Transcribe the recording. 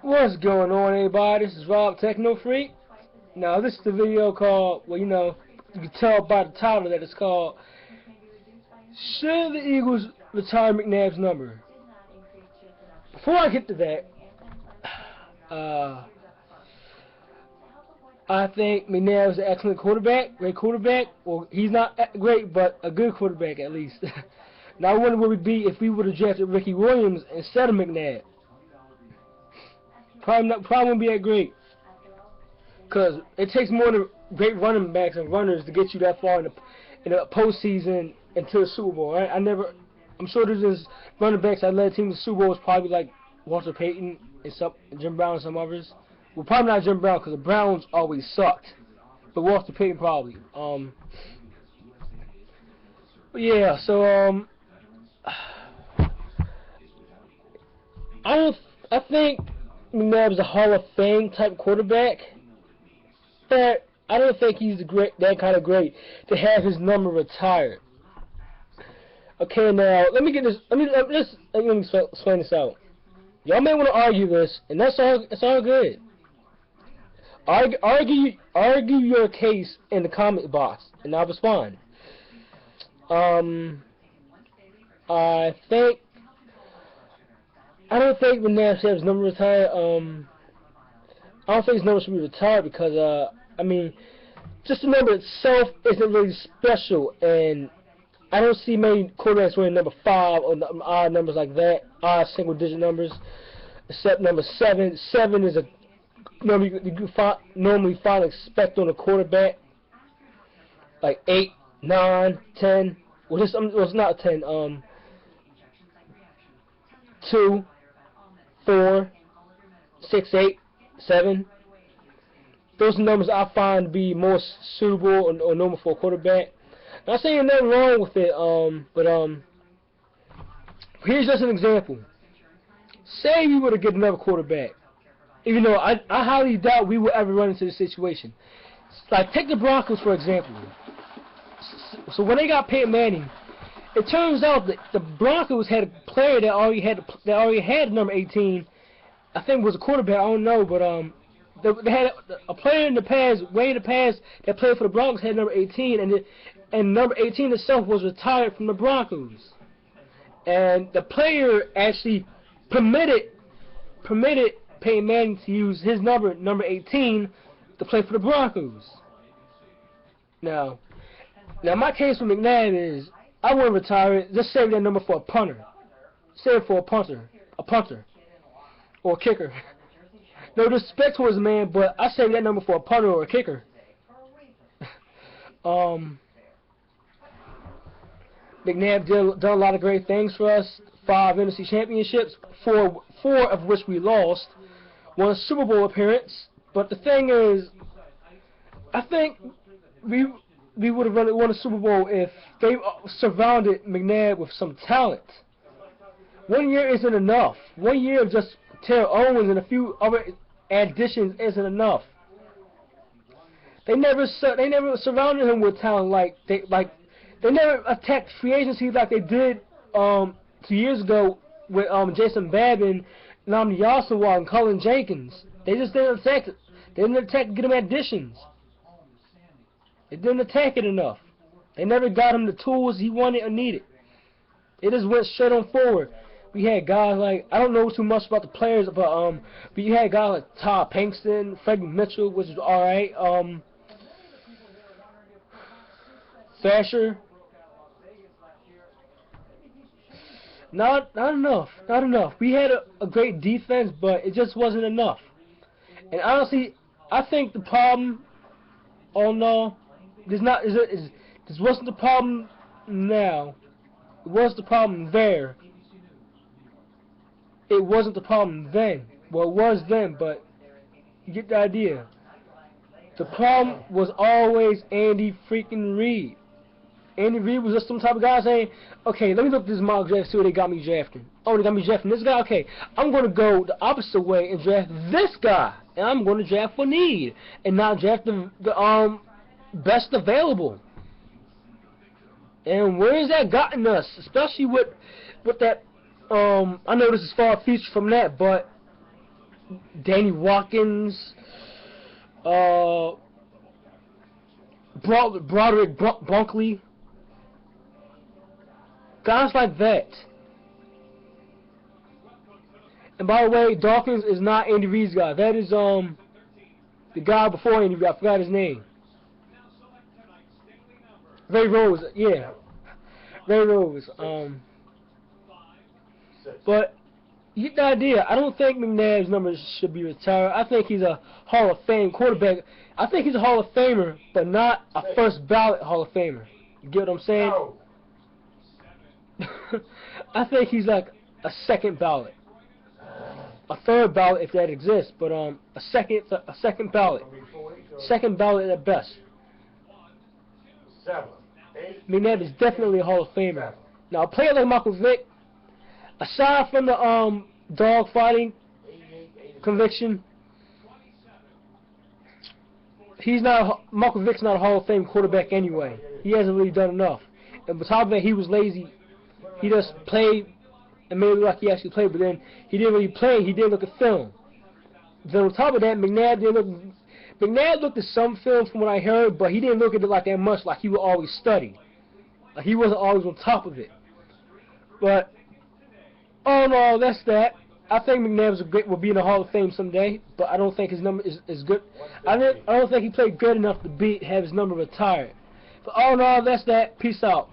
What's going on, everybody? This is Rob Techno Freak. Now, this is the video called, well, you can tell by the title that it's called, Should the Eagles Retire McNabb's Number? Before I get to that, I think McNabb is an excellent quarterback, great quarterback. Well, he's not great, but a good quarterback at least. Now, I wonder where we'd be if we would have drafted Ricky Williams instead of McNabb. Probably wouldn't be that great, because it takes more than great running backs and runners to get you that far in the postseason into the Super Bowl. Right? I'm sure there's running backs that led teams to Super Bowls, probably like Walter Payton and Jim Brown and some others. Well, probably not Jim Brown, because the Browns always sucked, but Walter Payton probably. But yeah, so I think McNabb's a Hall of Fame type quarterback, but I don't think he's that kind of great to have his number retired. Okay, now let me explain this out. Y'all may want to argue this, and that's all good. Argue your case in the comment box, and I'll respond. I don't think McNabb should have his number retired. I don't think his number should be retired because, I mean, just the number itself isn't really special, and I don't see many quarterbacks wearing number 5 or odd numbers like that, odd single-digit numbers, except number 7. 7 is a number you normally find expect on a quarterback, like 8, 9, 10. Well, it's not 10. 2, 4, 6, 8, 7. Those are numbers I find to be more suitable or normal for a quarterback. Not saying nothing wrong with it, but here's just an example. Say we were to get another quarterback, even though I highly doubt we will ever run into this situation. Like, take the Broncos for example. So when they got Peyton Manning, it turns out that the Broncos had a player that already had number 18. I think it was a quarterback. I don't know, but they had a player in the past, way in the past, that played for the Broncos had number 18, and number 18 itself was retired from the Broncos. And the player actually permitted Peyton Manning to use his number 18, to play for the Broncos. Now my case with McNabb is, I wouldn't retire it. Just save that number for a punter. Save it for a punter, or a kicker. No disrespect towards the man, but I save that number for a punter or a kicker. McNabb done a lot of great things for us. 5 NFC championships, 4 of which we lost. 1 Super Bowl appearance. But the thing is, I think we would have won a Super Bowl if they surrounded McNabb with some talent. 1 year isn't enough. 1 year of just Terrell Owens and a few other additions isn't enough. They never surrounded him with talent they never attacked free agency like they did 2 years ago with Jason Babin, Nnamdi Asomugha, and Cullen Jenkins. They just didn't attack it. They didn't attack to get him additions. They didn't attack it enough. They never got him the tools he wanted or needed. They just went straight on forward. We had guys like, I don't know too much about the players, but you had guys like Todd Pinkston, Freddie Mitchell, which is alright. Thrasher. Not enough. We had a great defense, but it just wasn't enough. And honestly, I think the problem, this wasn't the problem now. It was the problem there. It wasn't the problem then. Well, it was then, but you get the idea. The problem was always Andy freaking Reid. Andy Reid was just some type of guy saying, okay, let me look at this mock draft, see what they got me drafting. Oh, they got me drafting this guy? Okay, I'm going to go the opposite way and draft this guy. And I'm going to draft for need and not draft the best available. And where has that gotten us? Especially with that, I know this is far future from that, but Danny Watkins, Broderick Bunkley, guys like that. And by the way, Dawkins is not Andy Reid's guy. That is the guy before Andy Reid. I forgot his name. Ray Rose, yeah. Ray Rose. But you get the idea. I don't think McNabb's numbers should be retired. I think he's a Hall of Fame quarterback. I think he's a Hall of Famer, but not a first ballot Hall of Famer. You get what I'm saying? I think he's like a second ballot, a third ballot if that exists, but a second ballot, second ballot at best. McNabb is definitely a Hall of Famer. Now, a player like Michael Vick, aside from the dog fighting conviction, he's not. Michael Vick's not a Hall of Fame quarterback anyway. He hasn't really done enough. And on top of that, he was lazy. He just played and made it look like he actually played, but then he didn't really play. He didn't look at film. Then on top of that, McNabb looked at some film from what I heard, but he didn't look at it like that much, like he would always study. Like he wasn't always on top of it. But all in all, that's that. I think McNabb will be in the Hall of Fame someday, but I don't think his number is good. I don't think he played good enough to have his number retired. But all in all, that's that. Peace out.